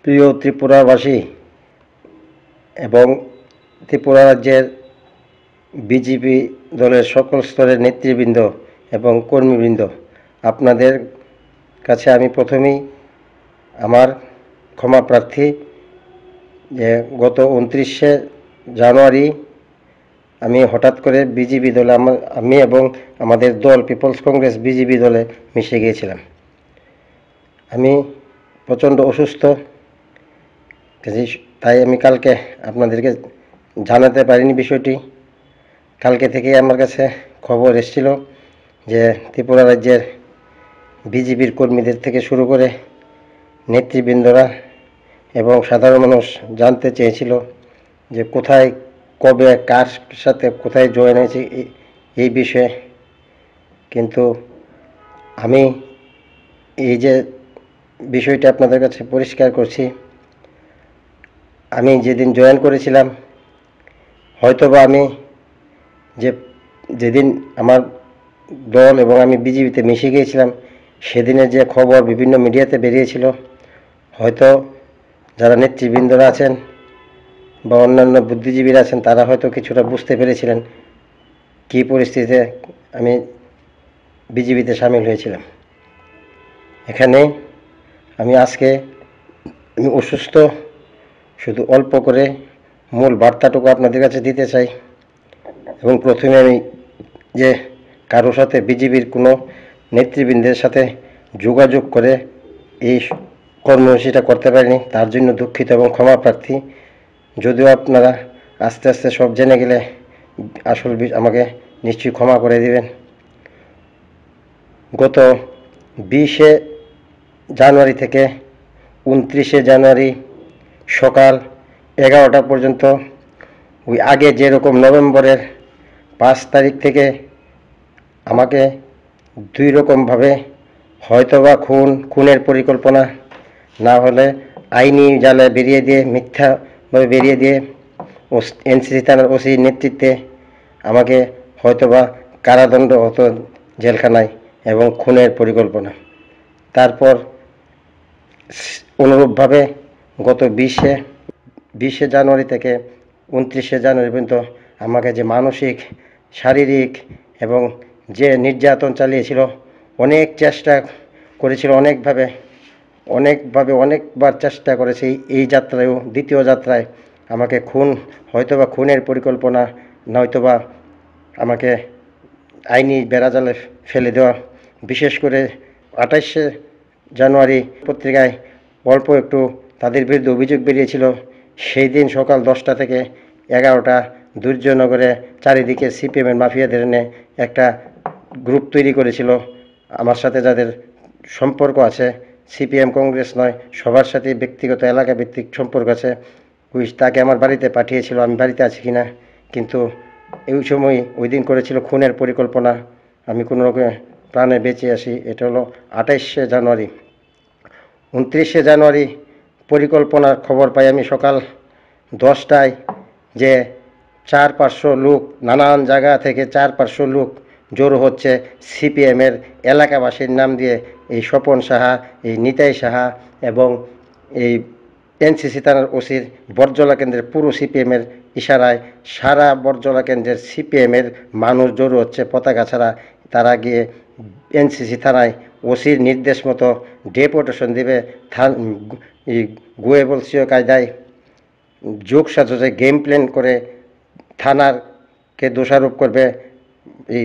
প্রিয় ত্রিপুরাবাসী এবং ত্রিপুরা রাজ্যের বিজেপি দলের সকল স্তরের নেতৃবৃন্দ এবং কর্মীবৃন্দ, আপনাদের কাছে আমি প্রথমেই আমার ক্ষমা প্রার্থী যে গত 29শে জানুয়ারি আমি হঠাৎ করে বিজেপি দলে আমি এবং আমাদের দল পিপলস কংগ্রেস বিজেপি দলে মিশে গিয়েছিলাম। আমি প্রচণ্ড অসুস্থ, তাই আমি কালকে আপনাদেরকে জানাতে পারিনি বিষয়টি। কালকে থেকেই আমার কাছে খবর এসেছিল যে ত্রিপুরা রাজ্যের বিজেপির কর্মীদের থেকে শুরু করে নেতৃবৃন্দরা এবং সাধারণ মানুষ জানতে চেয়েছিল যে কোথায়, কবে, কার সাথে কোথায় জয়েন হয়েছে এই বিষয়ে। কিন্তু আমি এই যে বিষয়টা আপনাদের কাছে পরিষ্কার করছি, আমি যেদিন জয়েন করেছিলাম, হয়তোবা আমি যেদিন আমার দল এবং আমি বিজেপিতে মিশে গিয়েছিলাম, সেদিনের যে খবর বিভিন্ন মিডিয়াতে বেরিয়েছিল, হয়তো যারা নেতৃবৃন্দরা আছেন বা অন্যান্য বুদ্ধিজীবীরা আছেন, তারা হয়তো কিছুটা বুঝতে পেরেছিলেন কী পরিস্থিতিতে আমি বিজেপিতে সামিল হয়েছিলাম। এখানে আমি আজকে অসুস্থ, শুধু অল্প করে মূল বার্তাটুকু আপনাদের কাছে দিতে চাই। এবং প্রথমে আমি যে কারোর সাথে বিজেপির কোনো নেতৃবৃন্দের সাথে যোগাযোগ করে এই কর্মসূচিটা করতে পারিনি, তার জন্য দুঃখিত এবং ক্ষমা প্রার্থী। যদিও আপনারা আস্তে আস্তে সব জেনে গেলে আসল আমাকে নিশ্চয়ই ক্ষমা করে দিবেন। গত 20শে জানুয়ারি থেকে 29শে জানুয়ারি সকাল 11টা পর্যন্ত, ওই আগে যেরকম নভেম্বরের 5 তারিখ থেকে আমাকে দুই রকমভাবে হয়তোবা খুনের পরিকল্পনা, না হলে আইনি জালে বেরিয়ে দিয়ে, মিথ্যাভাবে বেরিয়ে দিয়ে এনসিসি থানার ওসির নেতৃত্বে আমাকে হয়তোবা কারাদণ্ড হতো জেলখানায় এবং খুনের পরিকল্পনা। তারপর অনুরূপভাবে গত 20শে জানুয়ারি থেকে 29শে জানুয়ারি পর্যন্ত আমাকে যে মানসিক, শারীরিক এবং যে নির্যাতন চালিয়েছিল, অনেক চেষ্টা করেছিল, অনেকবার চেষ্টা করেছে। এই যাত্রায়ও, দ্বিতীয় যাত্রায় আমাকে হয়তোবা খুনের পরিকল্পনা, নয়তোবা আমাকে আইনি বেড়াজালে ফেলে দেওয়া। বিশেষ করে 28শে জানুয়ারি পত্রিকায় অল্প একটু তাদের বিরুদ্ধে অভিযোগ বেরিয়েছিল। সেই দিন সকাল 10টা থেকে 11টা দুর্জয়নগরে চারিদিকে সিপিএমের মাফিয়াদের এনে একটা গ্রুপ তৈরি করেছিল। আমার সাথে যাদের সম্পর্ক আছে, সিপিএম কংগ্রেস নয়, সবার সাথে ব্যক্তিগত এলাকা ভিত্তিক সম্পর্ক আছে, তাকে আমার বাড়িতে পাঠিয়েছিল, আমি বাড়িতে আছি কিনা। কিন্তু এই সময় ওই দিন করেছিল খুনের পরিকল্পনা। আমি কোনো রকমে প্রাণে বেঁচে আসি। এটা হলো 28শে জানুয়ারি। 29শে জানুয়ারি পরিকল্পনার খবর পাই আমি সকাল 10টায় যে 400-500 লোক, নানান জায়গা থেকে 400-500 লোক জড়ো হচ্ছে সিপিএমের এলাকাবাসীর নাম দিয়ে। এই স্বপন সাহা, এই নিতাই সাহা এবং এই এনসিসি থানার ওসির বরজলা কেন্দ্রের পুরো সিপিএমের ইশারায় সারা বরজলা কেন্দ্রের সিপিএমের মানুষ জড়ো হচ্ছে পতাকা ছাড়া। তারা গিয়ে এনসিসি থানায় ওসির নির্দেশ মতো ডেপুটেশন দেবে, গোয়েবলসীয় কায়দায় যোগ সাজে গেম প্ল্যান করে থানারকে দোষারোপ করবে, এই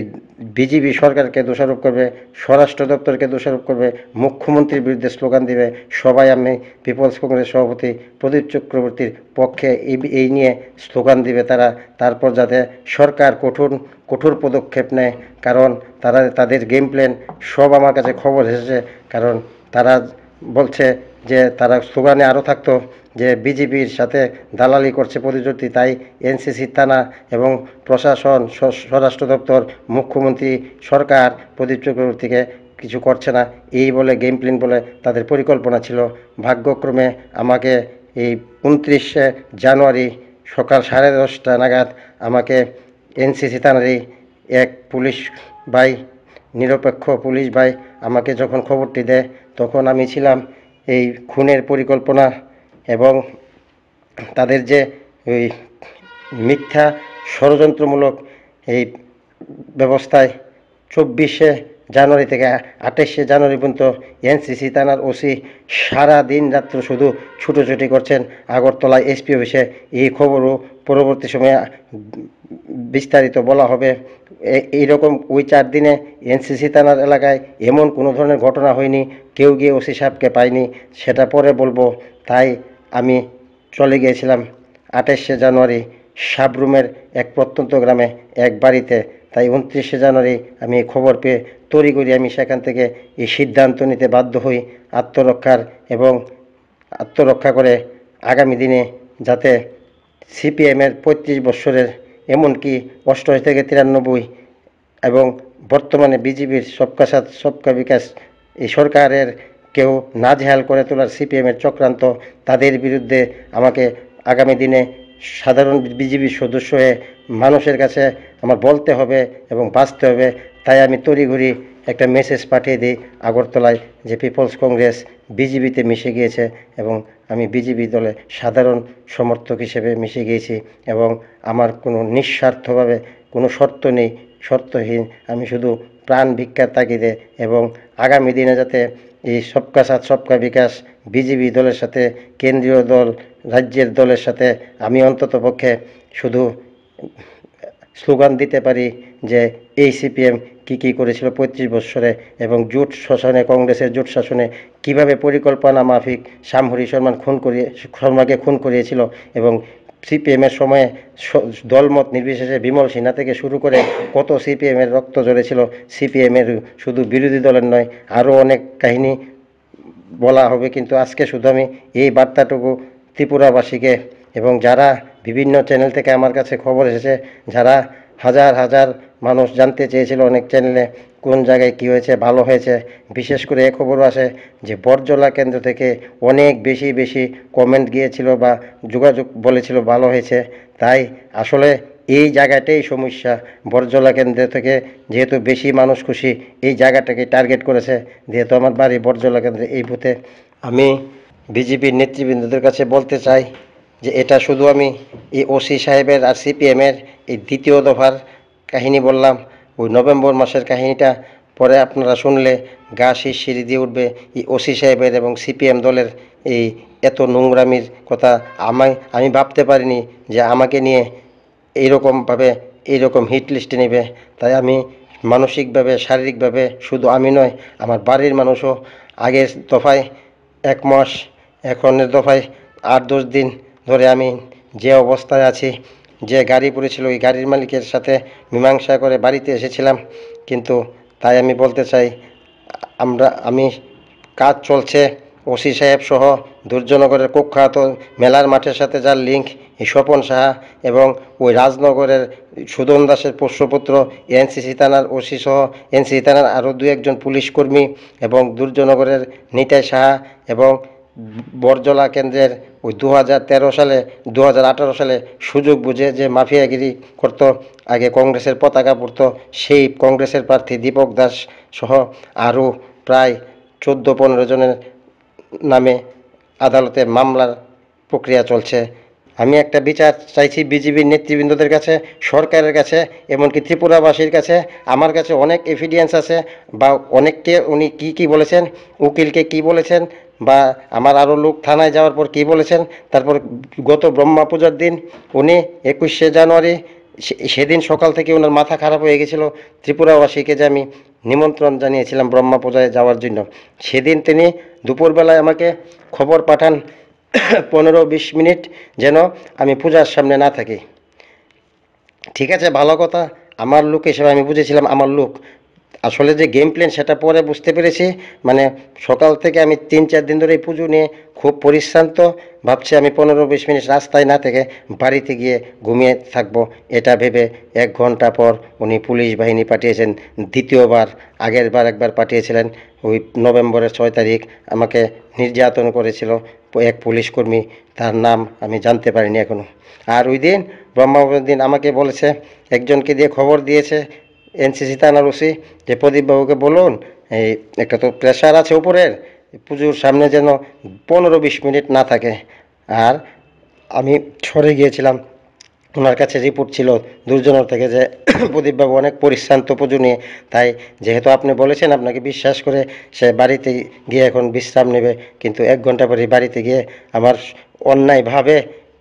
বিজেপি সরকারকে দোষারোপ করবে, স্বরাষ্ট্র দপ্তরকে দোষারোপ করবে, মুখ্যমন্ত্রীর বিরুদ্ধে স্লোগান দিবে। সবাই আমি পিপলস কংগ্রেস সভাপতি প্রদীপ চক্রবর্তীর পক্ষে এই নিয়ে স্লোগান দিবে তারা। তারপর যাতে সরকার কঠোর পদক্ষেপ নেয়, কারণ তাদের গেম প্ল্যান সব আমার কাছে খবর এসেছে। কারণ তারা বলছে যে তারা স্লোগানে আরও থাকতো যে বিজেপির সাথে দালালি করছে প্রতিশ্রুতি, তাই এনসিসি থানা এবং প্রশাসন, স্বরাষ্ট্র দপ্তর, মুখ্যমন্ত্রী, সরকার প্রদীপ চক্রবর্তীকে কিছু করছে না, এই বলে গেম প্ল্যান বলে তাদের পরিকল্পনা ছিল। ভাগ্যক্রমে আমাকে এই 29শে জানুয়ারি সকাল 10:30 নাগাদ আমাকে এনসিসি থানারই এক পুলিশ ভাই, নিরপেক্ষ পুলিশ ভাই আমাকে যখন খবরটি দেয়, তখন আমি ছিলাম এই খুনের পরিকল্পনা এবং তাদের যে ওই মিথ্যা ষড়যন্ত্রমূলক এই ব্যবস্থায় 24শে জানুয়ারি থেকে 28শে জানুয়ারি পর্যন্ত এনসিসি থানার ওসি সারা দিন রাত্র শুধু ছুটোছুটি করছেন আগরতলায় এসপি অফিসে। এই খবরও পরবর্তী সময়ে বিস্তারিত বলা হবে। এইরকম ওই 4 দিনে এনসিসি থানার এলাকায় এমন কোনো ধরনের ঘটনা হয়নি, কেউ গিয়ে ওসি সাহেবকে পায়নি, সেটা পরে বলবো। তাই আমি চলে গিয়েছিলাম 28শে জানুয়ারি সাবরুমের এক প্রত্যন্ত গ্রামে এক বাড়িতে। তাই 29শে জানুয়ারি আমি খবর পেয়ে তড়িঘড়ি আমি সেখান থেকে এই সিদ্ধান্ত নিতে বাধ্য হই আত্মরক্ষার, এবং আত্মরক্ষা করে আগামী দিনে যাতে সিপিএমের 35 বছরের, এমনকি 88 থেকে 93 এবং বর্তমানে বিজেপির সবকা সাথ সবকা বিকাশ এই সরকারের কেউ নাজেহাল করে তোলার সিপিএমের চক্রান্ত, তাদের বিরুদ্ধে আমাকে আগামী দিনে সাধারণ বিজেপির সদস্য হয়ে মানুষের কাছে আমার বলতে হবে এবং বাঁচতে হবে। তাই আমি তড়িঘড়ি একটা মেসেজ পাঠিয়ে দিই আগরতলায় যে পিপলস কংগ্রেস বিজেপিতে মিশে গিয়েছে, এবং আমি বিজেপি দলে সাধারণ সমর্থক হিসেবে মিশে গিয়েছি, এবং আমার কোনো নিঃস্বার্থভাবে কোনো শর্ত নেই, শর্তহীন আমি শুধু প্রাণ ভিক্ষার তাগিদে, এবং আগামী দিনে যাতে এই সবকা সাথ সবকা বিকাশ বিজেপি দলের সাথে, কেন্দ্রীয় দল, রাজ্যের দলের সাথে আমি অন্ততপক্ষে শুধু স্লোগান দিতে পারি যে এই সিপিএম কী করেছিল 35 বছরে, এবং জোট শাসনে, কংগ্রেসের জোট শাসনে কীভাবে পরিকল্পনা মাফিক শ্যামহরি শর্মাকে খুন করিয়েছিল, এবং সিপিএমের সময়ে দলমত নির্বিশেষে বিমল সিনহা থেকে শুরু করে কত সিপিএমের রক্ত ঝরেছিল। সিপিএমের শুধু বিরোধী দলের নয়, আরও অনেক কাহিনী বলা হবে, কিন্তু আজকে শুধু আমি এই বার্তাটুকু ত্রিপুরাবাসীকে, এবং যারা বিভিন্ন চ্যানেল থেকে আমার কাছে খবর এসেছে, যারা হাজার হাজার মানুষ জানতে চেয়েছিল অনেক চ্যানেলে কোন জায়গায় কী হয়েছে, ভালো হয়েছে। বিশেষ করে এ খবরও আসে যে বরজলা কেন্দ্র থেকে অনেক বেশি কমেন্ট গিয়েছিল বা যোগাযোগ বলেছিল ভালো হয়েছে। তাই আসলে এই জায়গাটাই সমস্যা। বরজলা কেন্দ্র থেকে যেহেতু বেশি মানুষ খুশি, এই জায়গাটাকে টার্গেট করেছে, যেহেতু আমার বাড়ি বরজলা কেন্দ্রে। এই বুথে আমি বিজেপির নেতৃবৃন্দদের কাছে বলতে চাই যে এটা শুধু আমি এই ওসি সাহেবের আর সিপিএমের এই দ্বিতীয় দফার কাহিনী বললাম। ওই নভেম্বর মাসের কাহিনীটা পরে আপনারা শুনলে গা শিরশিরি দিয়ে উঠবে। এই ওসি সাহেবের এবং সিপিএম দলের এই এত নোংরামির কথা আমি ভাবতে পারিনি যে আমাকে নিয়ে এইরকমভাবে এইরকম হিট লিস্টে নেবে। তাই আমি মানসিকভাবে, শারীরিকভাবে, শুধু আমি নয়, আমার বাড়ির মানুষও আগের দফায় 1 মাস, এখনের দফায় 8-10 দিন ধরে আমি যে অবস্থায় আছি, যে গাড়ি পড়েছিল ওই গাড়ির মালিকের সাথে মীমাংসা করে বাড়িতে এসেছিলাম। কিন্তু তাই আমি বলতে চাই, আমি কাজ চলছে ওসি সাহেব সহ দুর্জনগরের কুখ্যাত মেলার মাঠের সাথে যার লিঙ্ক, এই স্বপন সাহা এবং ওই রাজনগরের সুদন দাসের পোষ্যপুত্র, এনসিসি থানার ওসি সহ এনসিসি থানার আরও 2-1 পুলিশ কর্মী, এবং দুর্জনগরের নিতাই সাহা, এবং বরজলা কেন্দ্রের ওই 2018 সালে সুযোগ বুঝে যে মাফিয়াগিরি করত, আগে কংগ্রেসের পতাকা পড়ত, সেই কংগ্রেসের প্রার্থী দীপক দাস সহ আরও প্রায় 14-15 জনের নামে আদালতে মামলার প্রক্রিয়া চলছে। আমি একটা বিচার চাইছি বিজেপির নেতৃবৃন্দদের কাছে, সরকারের কাছে, এমনকি ত্রিপুরাবাসীর কাছে। আমার কাছে অনেক এভিডেন্স আছে, বা অনেককে উনি কি বলেছেন, উকিলকে কি বলেছেন, বা আমার আরও লোক থানায় যাওয়ার পর কি বলেছেন। তারপর গত ব্রহ্মা পূজার দিন উনি 21শে জানুয়ারি সেদিন সকাল থেকে ওনার মাথা খারাপ হয়ে গেছিলো। ত্রিপুরাবাসীকে যে আমি নিমন্ত্রণ জানিয়েছিলাম ব্রহ্মা পূজায় যাওয়ার জন্য, সেদিন তিনি দুপুরবেলায় আমাকে খবর পাঠান 15-20 মিনিট যেন আমি পূজার সামনে না থাকি। ঠিক আছে, ভালো কথা, আমার লোক হিসেবে আমি বুঝেছিলাম আমার লোক। আসলে যে গেম প্ল্যান সেটা পরে বুঝতে পেরেছি। মানে সকাল থেকে আমি 3-4 দিন ধরে এই পুজো নিয়ে খুব পরিশ্রান্ত, ভাবছি আমি 15-20 মিনিট রাস্তায় না থেকে বাড়িতে গিয়ে ঘুমিয়ে থাকবো। এটা ভেবে 1 ঘন্টা পর উনি পুলিশ বাহিনী পাঠিয়েছেন দ্বিতীয়বার। আগের বার একবার পাঠিয়েছিলেন, ওই নভেম্বরের 6 তারিখ আমাকে নির্যাতন করেছিল এক পুলিশ কর্মী, তার নাম আমি জানতে পারিনি এখনও। আর ওই দিন ব্রহ্মপুরের দিন আমাকে বলেছে, একজনকে দিয়ে খবর দিয়েছে এনসিসি থানার ওসি, যে প্রদীপবাবুকে বলুন এই একটা তো প্রেশার আছে উপরের, পুজোর সামনে যেন 15-20 মিনিট না থাকে। আর আমি সরে গিয়েছিলাম, ওনার কাছে রিপোর্ট ছিল দুর্জনের থেকে যে প্রদীপবাবু অনেক পরিশ্রান্ত পুজো নিয়ে, তাই যেহেতু আপনি বলেছেন আপনাকে বিশ্বাস করে সে বাড়িতে গিয়ে এখন বিশ্রাম নেবে, কিন্তু 1 ঘন্টা পরে বাড়িতে গিয়ে আমার অন্যায়ভাবে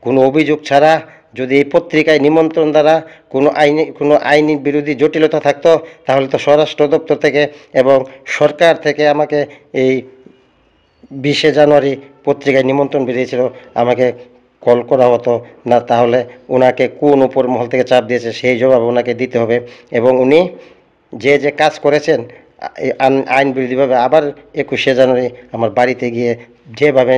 কোনো অভিযোগ ছাড়া যদি এই পত্রিকায় নিমন্ত্রণ দ্বারা কোনো আইনি বিরোধী জটিলতা থাকতো, তাহলে তো স্বরাষ্ট্র দপ্তর থেকে এবং সরকার থেকে আমাকে এই 20শে জানুয়ারি পত্রিকায় নিমন্ত্রণ বেরিয়েছিল, আমাকে কল করা হতো না, তাহলে ওনাকে কোন উপর মহল থেকে চাপ দিয়েছে সেই জবাব ওনাকে দিতে হবে। এবং উনি যে কাজ করেছেন আইন বিরোধীভাবে, আবার 21শে জানুয়ারি আমার বাড়িতে গিয়ে যেভাবে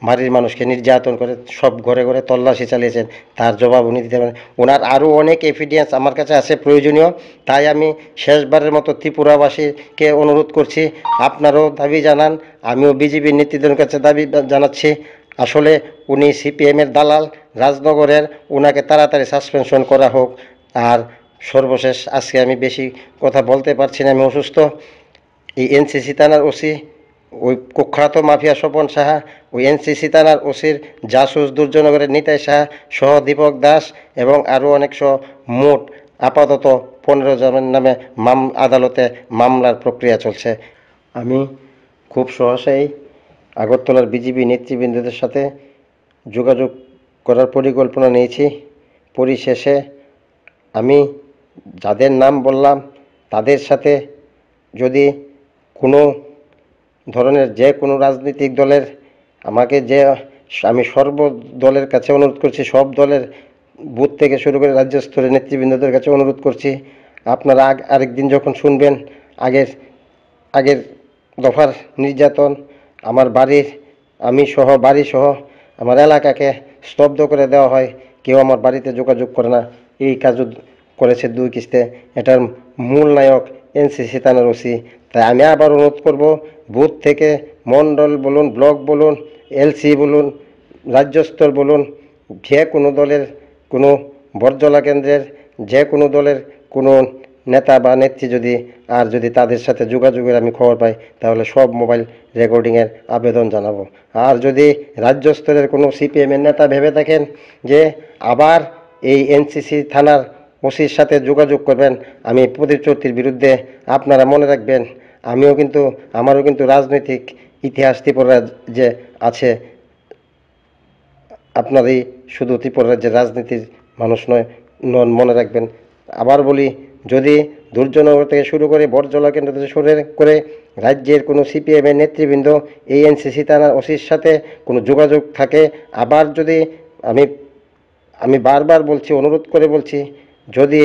বাড়ির মানুষকে নির্যাতন করে সব ঘরে ঘরে তল্লাশি চালিয়েছেন, তার জবাব উনি দিতে পারেন। ওনার আরও অনেক এভিডেন্স আমার কাছে আছে প্রয়োজনীয়, তাই আমি শেষবারের মতো ত্রিপুরাবাসীকে অনুরোধ করছি, আপনারাও দাবি জানান, আমিও বিজেপির নেতৃত্বের কাছে দাবি জানাচ্ছি, আসলে উনি সিপিএমের দালাল রাজনগরের, ওনাকে তাড়াতাড়ি সাসপেনশন করা হোক। আর সর্বশেষ, আজকে আমি বেশি কথা বলতে পারছি না, আমি অসুস্থ। এই এনসিসি থানার ওসি, ওই কুখ্যাত মাফিয়া স্বপন সাহা, ওই এনসিসি থানার ওসির জাসুস দুর্জনগরের নিতাই সাহা সহ দীপক দাস এবং আরও অনেক সহ মোট আপাতত 15 জনের নামে আদালতে মামলার প্রক্রিয়া চলছে। আমি খুব সহসাই আগরতলার বিজেপি নেতৃবৃন্দদের সাথে যোগাযোগ করার পরিকল্পনা নিয়েছি। পরিশেষে আমি যাদের নাম বললাম তাদের সাথে যদি কোনো ধরনের যে কোনো রাজনৈতিক দলের আমাকে আমি সর্ব দলের কাছে অনুরোধ করছি, সব দলের বুথ থেকে শুরু করে রাজ্য স্তরের নেতৃবৃন্দদের কাছে অনুরোধ করছি, আপনারা আরেকদিন যখন শুনবেন আগের আগের দফার নির্যাতন, আমার বাড়ি সহ আমার এলাকাকে স্তব্ধ করে দেওয়া হয়, কেউ আমার বাড়িতে যোগাযোগ করে না, এই কাজও করেছে 2 কিস্তে। এটার মূল নায়ক এনসিসি থানার ওসি। তাই আমি আবার অনুরোধ করব, বুথ থেকে মণ্ডল বলুন, ব্লক বলুন, এলসি বলুন, রাজ্য স্তর বলুন, যে কোনো দলের কোনো বর্জলা কেন্দ্রের যে কোনো দলের কোনো নেতা বা নেত্রী যদি তাদের সাথে যোগাযোগের আমি খবর পাই, তাহলে সব মোবাইল রেকর্ডিংয়ের আবেদন জানাবো। আর যদি রাজ্য স্তরের কোনো সিপিএমের নেতা ভেবে থাকেন যে আবার এই এনসিসি থানার ওসির সাথে যোগাযোগ করবেন আমি প্রদীপ চৌধুরীর বিরুদ্ধে, আপনারা মনে রাখবেন আমারও কিন্তু রাজনৈতিক ইতিহাস ত্রিপুরা যে আছে। আপনারই শুধু ত্রিপুরা রাজ্যের রাজনীতির মানুষ নন, মনে রাখবেন। আবার বলি, যদি দুর্জনগর থেকে শুরু করে বরজলা কেন্দ্র থেকে শুরু করে রাজ্যের কোনো সিপিএমের নেতৃবৃন্দ এই এনসিসি থানার ওসির সাথে কোনো যোগাযোগ থাকে, আবার যদি আমি বারবার বলছি, অনুরোধ করে বলছি, যদি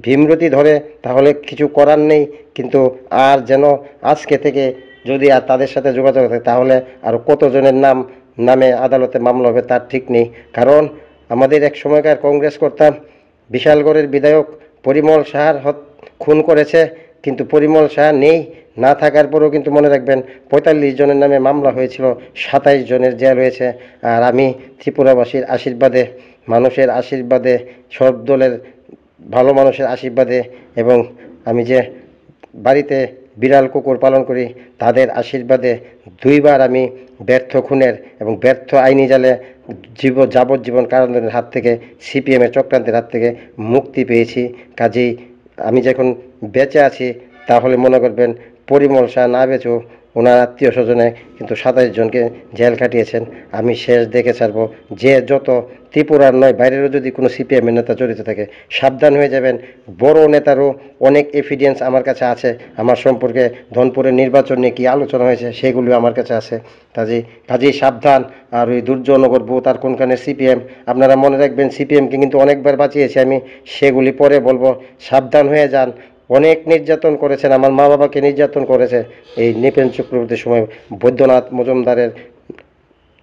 ভীমরতি ধরে তাহলে কিছু করার নেই, কিন্তু আর যেন আজকে থেকে যদি আর তাদের সাথে যোগাযোগ থাকে, তাহলে আর কতজনের নামে আদালতে মামলা হবে তার ঠিক নেই। কারণ আমাদের এক সময়কার কংগ্রেস করতাম বিশালগড়ের বিধায়ক পরিমল সাহার খুন করেছে, কিন্তু পরিমল সাহা নেই, না থাকার পরেও কিন্তু মনে রাখবেন 45 জনের নামে মামলা হয়েছিল, 27 জনের জেল হয়েছে। আর আমি ত্রিপুরাবাসীর আশীর্বাদে, মানুষের আশীর্বাদে, সব দলের ভালো মানুষের আশীর্বাদে, এবং আমি যে বাড়িতে বিড়াল কুকুর পালন করি তাদের আশীর্বাদে 2বার আমি ব্যর্থ খুনের এবং ব্যর্থ আইনি জালে যাবজ্জীবন কারাদণ্ডের হাত থেকে, সিপিএমের চক্রান্তের হাত থেকে মুক্তি পেয়েছি। কাজেই আমি যখন বেঁচে আছি, তাহলে মনে করবেন পরিমল শাহ না বেঁচেও ওনার আত্মীয় স্বজনে কিন্তু 27 জনকে জেল কাটিয়েছেন। আমি শেষ দেখে ছাড়বো, যে যত ত্রিপুরার নয় বাইরেরও যদি কোনো সিপিএমের নেতা জড়িত থাকে সাবধান হয়ে যাবেন। বড় নেতারও অনেক এভিডেন্স আমার কাছে আছে, আমার সম্পর্কে ধনপুরের নির্বাচন নিয়ে কী আলোচনা হয়েছে সেগুলো আমার কাছে আছে। কাজেই সাবধান। আর ওই দুর্জনগর বুথ আর কোনখানে সিপিএম, আপনারা মনে রাখবেন সিপিএমকে কিন্তু অনেকবার বাঁচিয়েছি আমি, সেগুলি পরে বলবো। সাবধান হয়ে যান। অনেক নির্যাতন করেছেন, আমার মা বাবাকে নির্যাতন করেছে এই নৃপেন চক্রবর্তীর সময় বৈদ্যনাথ মজুমদারের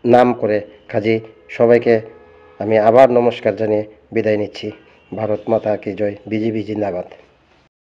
নাম করে। কাজী সবাইকে আমি আবার নমস্কার জানিয়ে বিদায় নিচ্ছি। ভারত মাতা কি জয়। বিজেপি জিন্দাবাদ।